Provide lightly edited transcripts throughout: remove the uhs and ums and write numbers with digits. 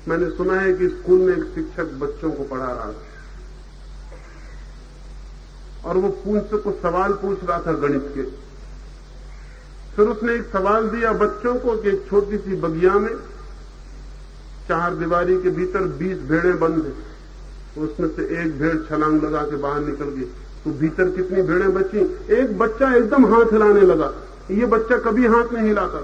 मैंने सुना है कि स्कूल में एक शिक्षक बच्चों को पढ़ा रहा था और वो मुझसे कुछ सवाल पूछ रहा था गणित के। फिर उसने एक सवाल दिया बच्चों को कि एक छोटी सी बगिया में 4 दीवारी के भीतर 20 भेड़ें बंद हैं। उसमें से एक भेड़ छलांग लगा के बाहर निकल गई, तो भीतर कितनी भेड़ें बची? एक बच्चा एकदम हाथ हिलाने लगा। ये बच्चा कभी हाथ नहीं हिलाता।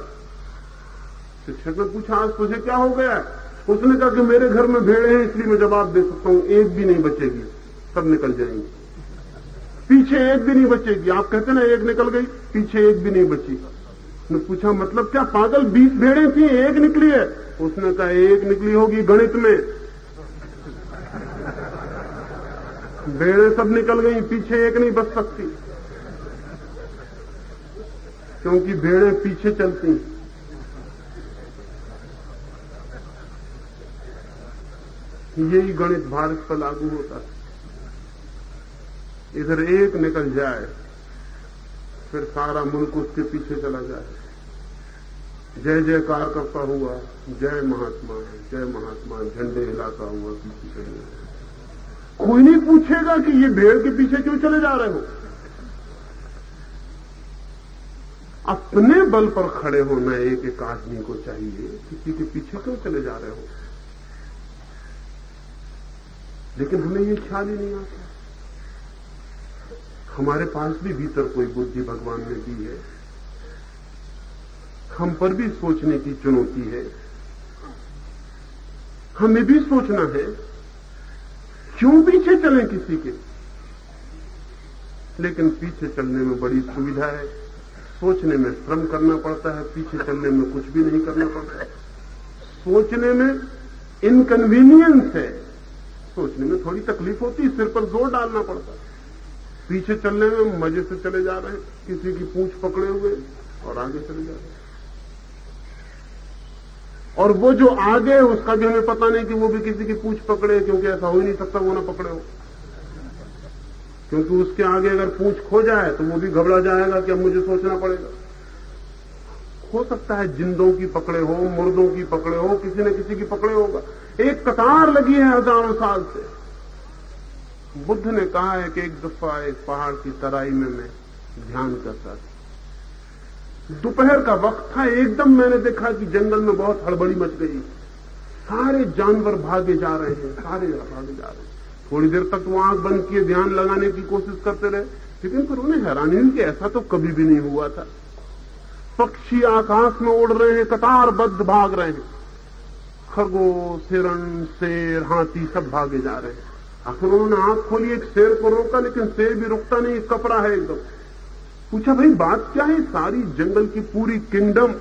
शिक्षक ने पूछा आज तुझे क्या हो गया? उसने कहा कि मेरे घर में भेड़ें हैं इसलिए मैं जवाब दे सकता हूं, एक भी नहीं बचेगी, सब निकल जाएंगी, पीछे एक भी नहीं बचेगी। आप कहते ना एक निकल गई, पीछे एक भी नहीं बची। उसने पूछा मतलब क्या पागल 20 भेड़ें थी एक निकली है? उसने कहा एक निकली होगी गणित में, भेड़ें सब निकल गई, पीछे एक नहीं बच सकती, क्योंकि भेड़ें पीछे चलती हैं। यही गणित भारत पर लागू होता है। इधर एक निकल जाए फिर सारा मुल्क उसके पीछे चला जाए, जय जयकार करता हुआ जय महात्मा झंडे हिलाता हुआ पीछे चले जाए। कोई नहीं पूछेगा कि ये भेड़ के पीछे क्यों चले जा रहे हो। अपने बल पर खड़े होना एक एक आदमी को चाहिए, किसी के पीछे क्यों चले जा रहे हो। लेकिन हमें ये ख्याल ही नहीं आता। हमारे पास भी भीतर कोई बुद्धि भगवान ने दी है, हम पर भी सोचने की चुनौती है। हमें भी सोचना है क्यों पीछे चलें किसी के। लेकिन पीछे चलने में बड़ी सुविधा है, सोचने में श्रम करना पड़ता है, पीछे चलने में कुछ भी नहीं करना पड़ता। सोचने में इनकन्वीनियंस है, सोचने में थोड़ी तकलीफ होती है, सिर पर जोर डालना पड़ता है। पीछे चलने में मजे से चले जा रहे हैं, किसी की पूंछ पकड़े हुए और आगे चले जा रहे हैं। और वो जो आगे है उसका भी हमें पता नहीं कि वो भी किसी की पूंछ पकड़े, क्योंकि ऐसा हो ही नहीं सकता वो ना पकड़े हो। क्योंकि उसके आगे अगर पूंछ खो जाए तो वो भी घबरा जाएगा कि अब मुझे सोचना पड़ेगा। हो सकता है जिंदों की पकड़े हो, मुर्दों की पकड़े हो, किसी न किसी की पकड़े होगा। एक कतार लगी है हजारों साल से। बुद्ध ने कहा है कि एक दफा एक पहाड़ की तराई में मैं ध्यान करता था, दोपहर का वक्त था, एकदम मैंने देखा कि जंगल में बहुत हड़बड़ी मच गई, सारे जानवर भागे जा रहे हैं, सारे भागे जा रहे हैं। थोड़ी देर तक वो आंख बंद किए ध्यान लगाने की कोशिश करते रहे, लेकिन फिर उन्हें हैरानी हुई कि ऐसा तो कभी भी नहीं हुआ था। पक्षी आकाश में उड़ रहे हैं, कतारबद्ध भाग रहे हैं, खरगोश, हिरण, शेर, हाथी सब भागे जा रहे हैं। आखिर उन्होंने आंख खोली, एक शेर को रोका, लेकिन शेर भी रुकता नहीं, कपड़ा है एकदम। पूछा भाई बात क्या है? सारी जंगल की पूरी किंगडम,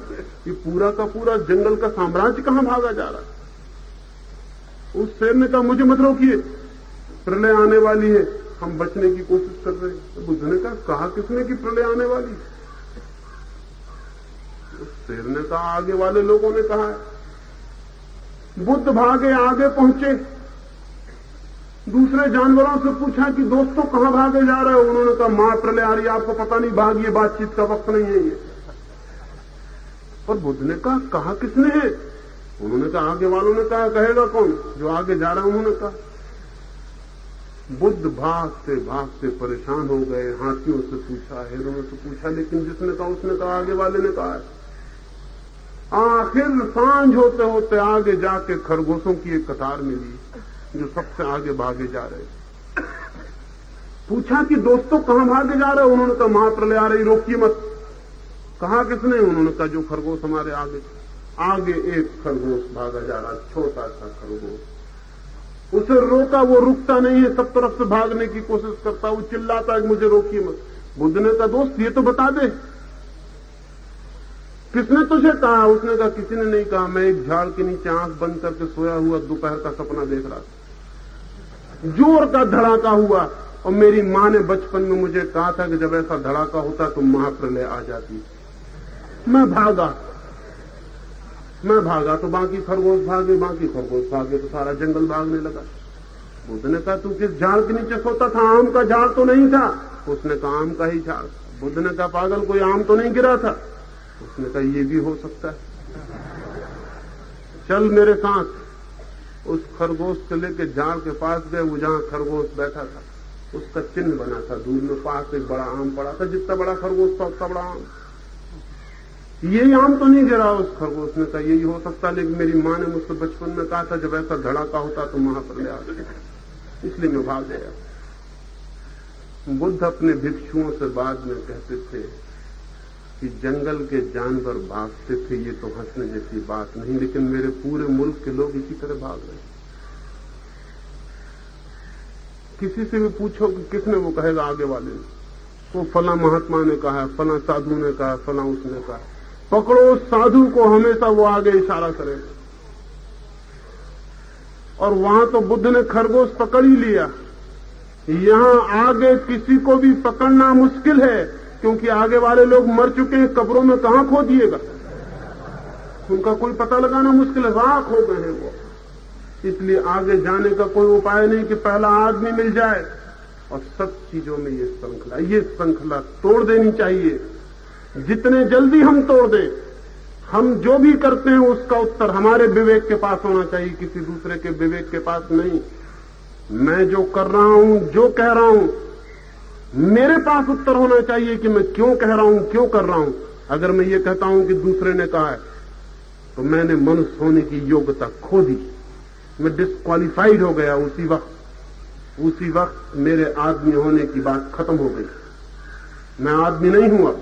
ये पूरा का पूरा जंगल का साम्राज्य कहां भागा जा रहा है? उस शेर ने कहा मुझे मत रोकिए, प्रलय आने वाली है, हम बचने की कोशिश कर रहे हैं। तो बुद्ध ने कहा किसने कि प्रलय आने वाली? उस शेर ने कहा आगे वाले लोगों ने कहा है। बुद्ध भागे, आगे पहुंचे, दूसरे जानवरों से पूछा कि दोस्तों कहां भागे जा रहे हो? उन्होंने कहा मां प्रलय आ रही है, आपको पता नहीं, भागिए, बातचीत का वक्त नहीं है ये। और बुद्ध ने कहा किसने है? उन्होंने कहा आगे वालों ने कहा। कहेगा कौन? जो आगे जा रहा है। उन्होंने कहा। बुद्ध भागते परेशान हो गए, हाथियों से पूछा, हिरणों से पूछा, लेकिन जिसने कहा उसने कहा आगे वाले ने कहा है। आखिर सांझ होते होते आगे जाके खरगोशों की एक कतार मिली जो सबसे आगे भागे जा रहे। पूछा कि दोस्तों कहां भागे जा रहे हो? उन्होंने कहा महाप्रलय आ रही, रोकिए मत। कहा किसने? उन्होंने कहा जो खरगोश हमारे आगे एक खरगोश भागा जा रहा, छोटा सा खरगोश। उसे रोका, वो रुकता नहीं है, सब तरफ से भागने की कोशिश करता, वो चिल्लाता है मुझे रोकिए मत। बुद्ध ने कहा दोस्त ये तो बता दे किसने तुझे कहा? उसने कहा किसी ने नहीं कहा, मैं एक झाड़ के नीचे आंख बंद करके सोया हुआ दोपहर का सपना देख रहा था। जोर का धड़ाका हुआ और मेरी मां ने बचपन में मुझे कहा था कि जब ऐसा धड़ाका होता तो महाप्रलय आ जाती। मैं भागा तो बाकी खरगोश भागे तो सारा जंगल भागने लगा। बुद्ध ने कहा तू किस झाड़ के नीचे सोता था? आम का झाड़ तो नहीं था। उसने कहा आम का ही झाड़। बुद्ध ने कहा पागल, कोई आम तो नहीं गिरा था? उसने कहा ये भी हो सकता है, चल मेरे साथ। उस खरगोश से लेके झाड़ के पास गए, वो जहां खरगोश बैठा था उसका चिन्ह बना था दूर में, पास एक बड़ा आम पड़ा था, जितना बड़ा खरगोश था उतना बड़ा आम। यही आम तो नहीं गिरा उस खरगोश ने कहा यही हो सकता, लेकिन मेरी मां ने मुझसे बचपन में कहा था जब ऐसा धड़ाका होता तो वहां पर ले आते, इसलिए मैं भाग गया। बुद्ध अपने भिक्षुओं से बाद में कहते थे कि जंगल के जानवर भागते थे, ये तो हंसने जैसी बात नहीं, लेकिन मेरे पूरे मुल्क के लोग इसी तरह भाग रहे हैं। किसी से भी पूछो कि किसने, वो कहेगा आगे वाले ने, वो फला महात्मा ने कहा, फला साधु ने कहा, फला उसने कहा। पकड़ो उस साधु को, हमेशा वो आगे इशारा करेगा। और वहां तो बुद्ध ने खरगोश पकड़ ही लिया, यहां आगे किसी को भी पकड़ना मुश्किल है, क्योंकि आगे वाले लोग मर चुके हैं, कब्रों में कहां खो दिएगा, उनका कोई पता लगाना मुश्किल है, राख हो गए हैं वो। इसलिए आगे जाने का कोई उपाय नहीं कि पहला आदमी मिल जाए। और सब चीजों में ये श्रृंखला तोड़ देनी चाहिए। जितने जल्दी हम तोड़ दें, हम जो भी करते हैं उसका उत्तर हमारे विवेक के पास होना चाहिए, किसी दूसरे के विवेक के पास नहीं। मैं जो कर रहा हूं, जो कह रहा हूं, मेरे पास उत्तर होना चाहिए कि मैं क्यों कह रहा हूं, क्यों कर रहा हूं। अगर मैं ये कहता हूं कि दूसरे ने कहा है तो मैंने मनुष्य होने की योग्यता खो दी, मैं डिस्क्वालिफाइड हो गया। उसी वक्त मेरे आदमी होने की बात खत्म हो गई। मैं आदमी नहीं हुआ,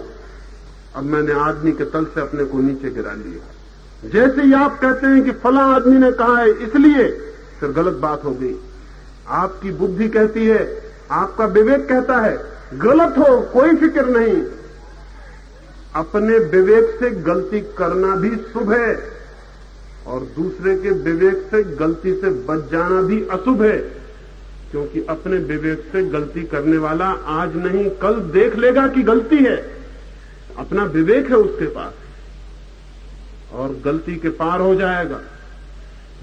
अब मैंने आदमी के तल से अपने को नीचे गिरा लिया। जैसे ही आप कहते हैं कि फला आदमी ने कहा है इसलिए, फिर गलत बात हो गई। आपकी बुद्धि कहती है, आपका विवेक कहता है गलत हो, कोई फिक्र नहीं। अपने विवेक से गलती करना भी शुभ है और दूसरे के विवेक से गलती से बच जाना भी अशुभ है, क्योंकि अपने विवेक से गलती करने वाला आज नहीं कल देख लेगा कि गलती है, अपना विवेक है उसके पास और गलती के पार हो जाएगा।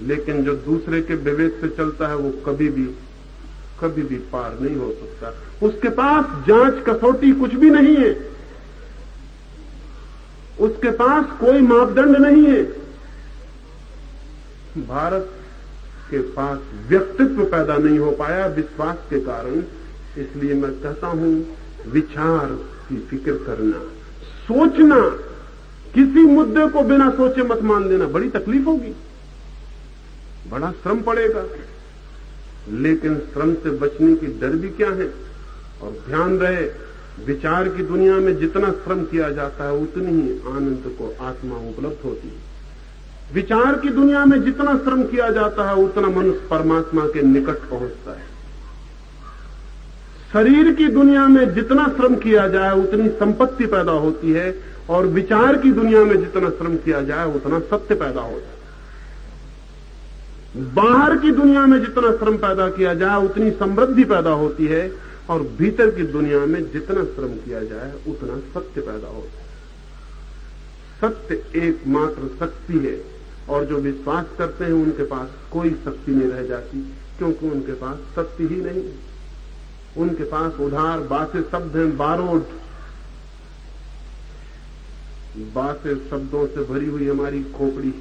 लेकिन जो दूसरे के विवेक से चलता है वो कभी भी पार नहीं हो सकता। उसके पास जांच कसौटी कुछ भी नहीं है, उसके पास कोई मापदंड नहीं है। भारत के पास व्यक्तित्व पैदा नहीं हो पाया विश्वास के कारण। इसलिए मैं कहता हूं विचार की फिक्र करना, सोचना, किसी मुद्दे को बिना सोचे मत मान लेना। बड़ी तकलीफ होगी, बड़ा श्रम पड़ेगा, लेकिन श्रम से बचने की डर भी क्या है। और ध्यान रहे, विचार की दुनिया में जितना श्रम किया जाता है उतनी ही आनंद को आत्मा उपलब्ध होती है। विचार की दुनिया में जितना श्रम किया जाता है उतना मनुष्य परमात्मा के निकट पहुंचता है। शरीर की दुनिया में जितना श्रम किया जाए उतनी संपत्ति पैदा होती है और विचार की दुनिया में जितना श्रम किया जाए उतना सत्य पैदा होता है। बाहर की दुनिया में जितना श्रम पैदा किया जाए उतनी समृद्धि पैदा होती है और भीतर की दुनिया में जितना श्रम किया जाए उतना सत्य पैदा होता है। सत्य एकमात्र शक्ति है और जो विश्वास करते हैं उनके पास कोई शक्ति नहीं रह जाती, क्योंकि उनके पास सत्य ही नहीं है। उनके पास उधार बासे शब्द हैं, बारोड, बासे शब्दों से भरी हुई हमारी खोपड़ी।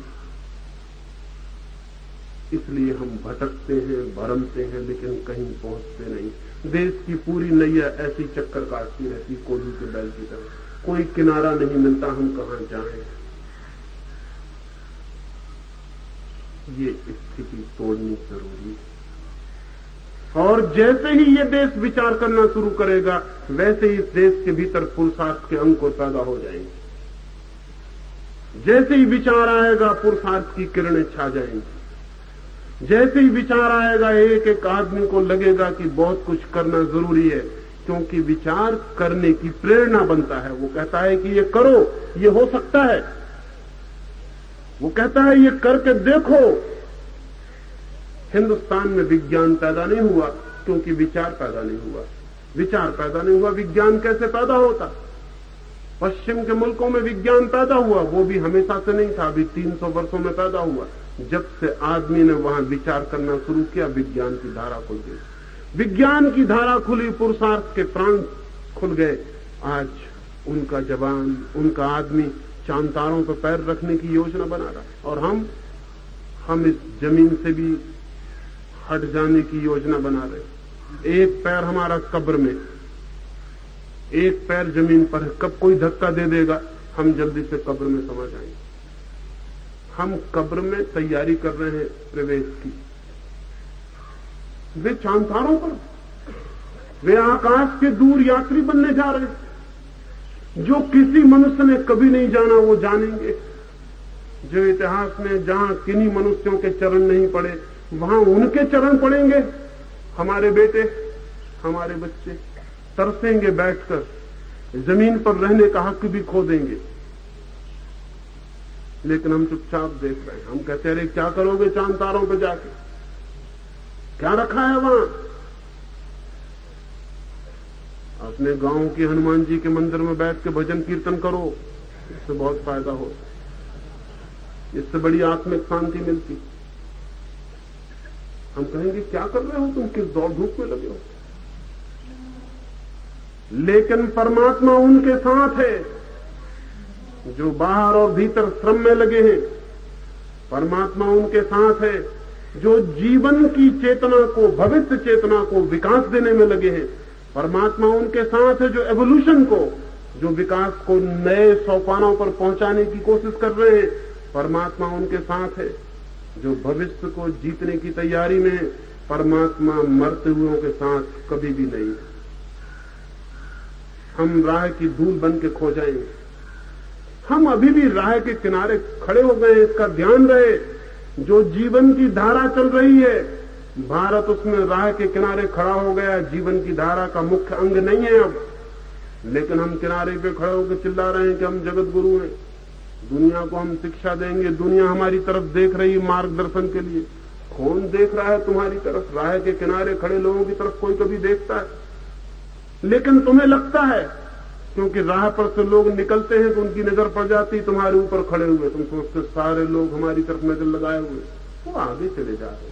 इसलिए हम भटकते हैं, भरमते हैं, लेकिन कहीं पहुंचते नहीं। देश की पूरी नैया ऐसी चक्कर काटती रहती, कोल्हू के बैल की तरह, कोई किनारा नहीं मिलता, हम कहां जाएं। ये स्थिति तोड़नी जरूरी है। और जैसे ही ये देश विचार करना शुरू करेगा वैसे ही इस देश के भीतर पुरुषार्थ के अंकुर पैदा हो जाएंगे। जैसे ही विचार आएगा पुरुषार्थ की किरणें छा जाएंगी। जैसे ही विचार आएगा एक एक आदमी को लगेगा कि बहुत कुछ करना जरूरी है, क्योंकि विचार करने की प्रेरणा बनता है। वो कहता है कि ये करो, ये हो सकता है। वो कहता है ये करके देखो। हिंदुस्तान में विज्ञान पैदा नहीं हुआ क्योंकि विचार पैदा नहीं हुआ। विचार पैदा नहीं हुआ, विज्ञान कैसे पैदा होता? पश्चिम के मुल्कों में विज्ञान पैदा हुआ, वो भी हमेशा से नहीं था, अभी 300 वर्षों में पैदा हुआ। जब से आदमी ने वहां विचार करना शुरू किया विज्ञान की धारा खुल गई। विज्ञान की धारा खुली, पुरुषार्थ के प्राण खुल गए। आज उनका जवान, उनका आदमी चांद तारों पर पैर रखने की योजना बना रहा है और हम इस जमीन से भी हट जाने की योजना बना रहे। एक पैर हमारा कब्र में, एक पैर जमीन पर है। कब कोई धक्का दे देगा हम जल्दी से कब्र में समा जाएंगे। हम कब्र में तैयारी कर रहे हैं प्रवेश की। वे चांतारों पर, वे आकाश के दूर यात्री बनने जा रहे हैं। जो किसी मनुष्य ने कभी नहीं जाना वो जानेंगे। जो इतिहास में जहां किन्हीं मनुष्यों के चरण नहीं पड़े वहां उनके चरण पड़ेंगे। हमारे बेटे, हमारे बच्चे तरसेंगे बैठकर, जमीन पर रहने का हक भी खो देंगे। लेकिन हम चुपचाप देख रहे हैं। हम कहते हैं, अरे क्या करोगे चांद तारों पर जाके, क्या रखा है वहां? अपने गांव के हनुमान जी के मंदिर में बैठ के भजन कीर्तन करो, इससे बहुत फायदा होता है, इससे बड़ी आत्मिक शांति मिलती। हम कहेंगे, क्या कर रहे हो तुम, किस दौड़ धूप में लगे हो? लेकिन परमात्मा उनके साथ है जो बाहर और भीतर श्रम में लगे हैं। परमात्मा उनके साथ है जो जीवन की चेतना को, भविष्य चेतना को विकास देने में लगे हैं। परमात्मा उनके साथ है जो एवोल्यूशन को, जो विकास को नए सोपानों पर पहुंचाने की कोशिश कर रहे हैं। परमात्मा उनके साथ है जो भविष्य को जीतने की तैयारी में है। परमात्मा मरते हुओं के साथ कभी भी नहीं। हम राह की धूल बन के खो जाएंगे। हम अभी भी राह के किनारे खड़े हो गए, इसका ध्यान रहे। जो जीवन की धारा चल रही है, भारत उसमें राह के किनारे खड़ा हो गया। जीवन की धारा का मुख्य अंग नहीं है अब, लेकिन हम किनारे पे खड़े होकर चिल्ला रहे हैं कि हम जगत गुरु हैं, दुनिया को हम शिक्षा देंगे। दुनिया हमारी तरफ देख रही है मार्गदर्शन के लिए। कौन देख रहा है तुम्हारी तरफ? राह के किनारे खड़े लोगों की तरफ कोई कभी देखता है? लेकिन तुम्हें लगता है, क्योंकि राह पर से लोग निकलते हैं तो उनकी नजर पड़ जाती तुम्हारे ऊपर खड़े हुए। तुम सोचते सारे लोग हमारी तरफ नजर लगाए हुए, वो आगे चले जा रहे,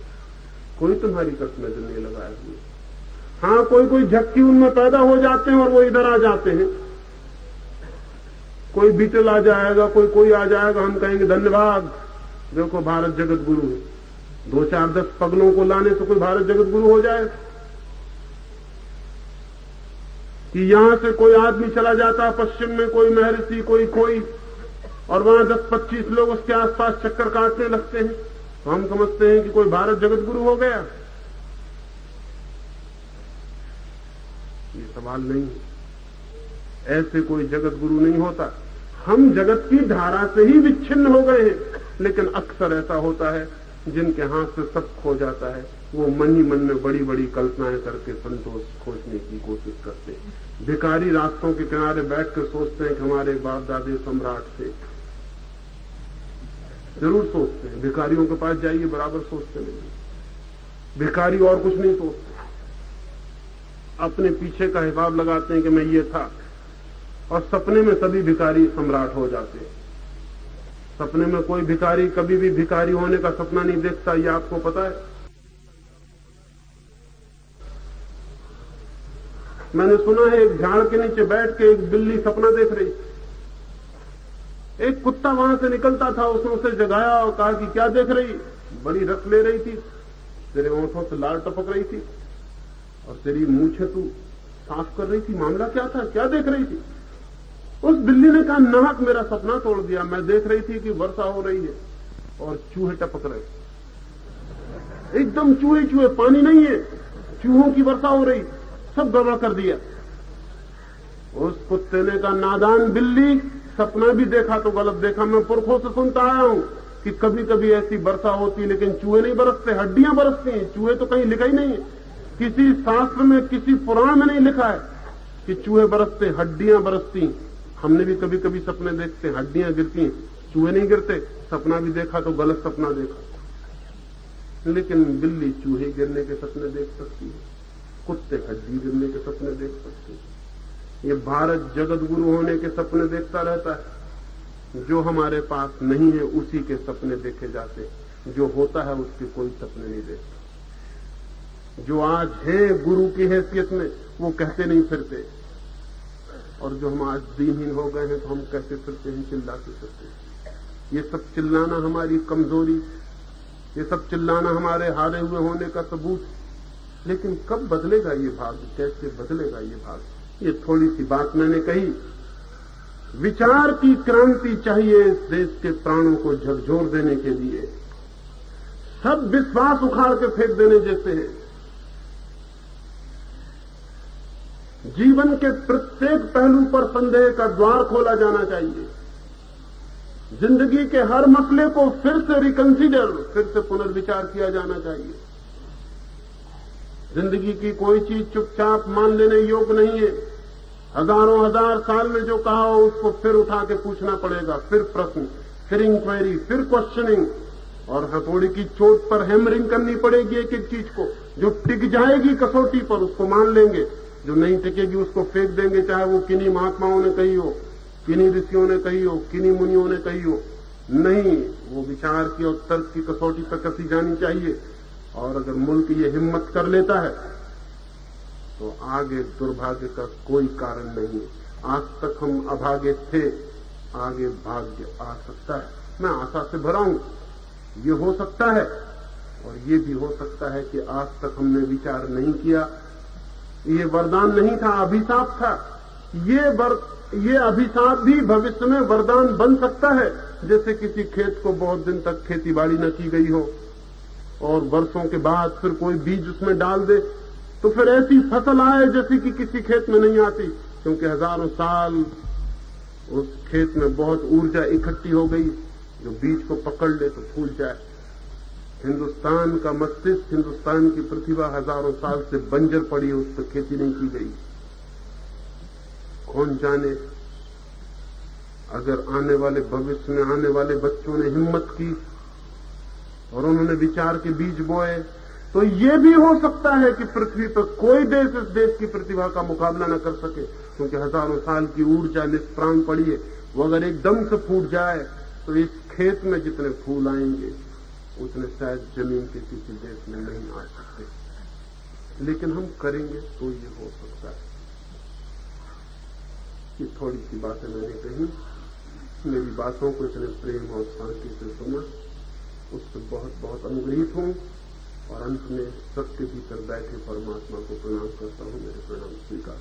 कोई तुम्हारी तरफ नजर नहीं लगाए हुए। हाँ, कोई कोई झक्की उनमें पैदा हो जाते हैं और वो इधर आ जाते हैं। कोई बीटल आ जाएगा, कोई आ जाएगा, हम कहेंगे धन्यवाद, देखो भारत जगत गुरु है। 2-4-10 पगलों को लाने से कोई भारत जगत गुरु हो जाएगा? कि यहां से कोई आदमी चला जाता पश्चिम में, कोई महर्षि, कोई और वहां 10-25 लोग उसके आसपास चक्कर काटने लगते हैं, तो हम समझते हैं कि कोई भारत जगत गुरु हो गया। ये सवाल नहीं है, ऐसे कोई जगत गुरु नहीं होता। हम जगत की धारा से ही विच्छिन्न हो गए हैं। लेकिन अक्सर ऐसा होता है, जिनके हाथ से सब खो जाता है वो मन ही मन में बड़ी बड़ी कल्पनाएं करके संतोष खोजने की कोशिश करते हैं। भिखारी रास्तों के किनारे बैठ कर सोचते हैं कि हमारे बाप दादे सम्राट थे। जरूर सोचते हैं, भिखारियों के पास जाइए बराबर सोचते नहीं। भिखारी और कुछ नहीं सोचते, अपने पीछे का हिसाब लगाते हैं कि मैं ये था, और सपने में सभी भिखारी सम्राट हो जाते हैं। सपने में कोई भिखारी कभी भी भिखारी होने का सपना नहीं देखता, ये आपको पता है। मैंने सुना है एक झाड़ के नीचे बैठ के एक बिल्ली सपना देख रही। एक कुत्ता वहां से निकलता था, उसने उसे जगाया और कहा कि क्या देख रही? बड़ी रस ले रही थी, तेरे होठों से लाल टपक रही थी और तेरी मूंछें तू साफ कर रही थी, मामला क्या था, क्या देख रही थी? उस बिल्ली ने कहा, नाहक मेरा सपना तोड़ दिया। मैं देख रही थी कि वर्षा हो रही है और चूहे टपक रहे, एकदम चूहे, पानी नहीं है, चूहों की वर्षा हो रही, सब गड़बड़ कर दिया। उस कुत्ते ने कहा, नादान बिल्ली, सपना भी देखा तो गलत देखा। मैं पुरखों से सुनता आया हूं कि कभी कभी ऐसी वर्षा होती, लेकिन चूहे नहीं बरसते, हड्डियां बरसती हैं। चूहे तो कहीं लिखा ही नहीं है, किसी शास्त्र में, किसी पुराण में नहीं लिखा है कि चूहे बरसते, हड्डियां बरसती। हमने भी कभी कभी सपने देखते, हड्डियां गिरती, चूहे नहीं गिरते। सपना भी देखा तो गलत सपना देखा। लेकिन बिल्ली चूहे गिरने के सपने देख सकती है, कुत्ते हड्डी गिरने के सपने देख सकते हैं। ये भारत जगत गुरु होने के सपने देखता रहता है। जो हमारे पास नहीं है उसी के सपने देखे जाते, जो होता है उसके कोई सपने नहीं देखता। जो आज है गुरु की हैसियत में वो कहते नहीं फिरते, और जो हम आज दीनहीन हो गए हैं तो हम कहते फिरते हैं, चिल्लाते फिरते हैं। ये सब चिल्लाना हमारी कमजोरी ये सब चिल्लाना हमारे हारे हुए होने का सबूत। लेकिन कब बदलेगा ये भाग्य, कैसे बदलेगा ये भाग्य? ये थोड़ी सी बात मैंने कही। विचार की क्रांति चाहिए इस देश के प्राणों को झकझोर देने के लिए। सब विश्वास उखाड़ के फेंक देने जैसे है। जीवन के प्रत्येक पहलू पर संदेह का द्वार खोला जाना चाहिए। जिंदगी के हर मसले को फिर से रिकंसीडर, फिर से पुनर्विचार किया जाना चाहिए। जिंदगी की कोई चीज चुपचाप मान लेने योग्य नहीं है। हजारों हजार साल में जो कहा हो उसको फिर उठा के पूछना पड़ेगा, फिर प्रश्न, फिर इंक्वायरी, फिर क्वेश्चनिंग, और हथौड़ी की चोट पर हैमरिंग करनी पड़ेगी एक एक चीज को। जो टिक जाएगी कसौटी पर उसको मान लेंगे, जो नहीं टिकेगी उसको फेंक देंगे, चाहे वो किन्हीं महात्माओं ने कही हो, किन्हीं ऋषियों ने कही हो, किन्हीं मुनियों ने कही हो। नहीं, वो विचार की और तर्क की कसौटी पर कसी जानी चाहिए। और अगर मुल्क ये हिम्मत कर लेता है तो आगे दुर्भाग्य का कोई कारण नहीं है। आज तक हम अभागे थे, आगे भाग्य आ सकता है। मैं आशा से भरा हूं। ये हो सकता है और ये भी हो सकता है कि आज तक हमने विचार नहीं किया। ये वरदान नहीं था, अभिशाप था। ये अभिशाप भी भविष्य में वरदान बन सकता है। जैसे किसी खेत को बहुत दिन तक खेतीबाड़ी न की गई हो और वर्षों के बाद फिर कोई बीज उसमें डाल दे तो फिर ऐसी फसल आए जैसी कि किसी खेत में नहीं आती, क्योंकि हजारों साल उस खेत में बहुत ऊर्जा इकट्ठी हो गई। जो बीज को पकड़ ले तो फूल जाए। हिंदुस्तान का मस्तिष्क, हिंदुस्तान की प्रतिभा हजारों साल से बंजर पड़ी है, उस पर खेती नहीं की गई। कौन जाने अगर आने वाले भविष्य में आने वाले बच्चों ने हिम्मत की और उन्होंने विचार के बीज बोए तो ये भी हो सकता है कि पृथ्वी पर कोई देश इस देश की प्रतिभा का मुकाबला न कर सके, क्योंकि हजारों साल की ऊर्जा निष्प्राण पड़ी है। वो अगर एकदम से फूट जाए तो इस खेत में जितने फूल आएंगे उतने शायद जमीन के किसी देश में नहीं आ सकते। लेकिन हम करेंगे तो ये हो सकता है। ये थोड़ी सी बातें मैंने कही। मेरी बातों को इतने प्रेम और शांति से सुना, उससे बहुत बहुत अनुग्रहित हूं। और अंत में सबके भीतर बैठे परमात्मा को प्रणाम करता हूं। मेरे प्रणाम स्वीकार।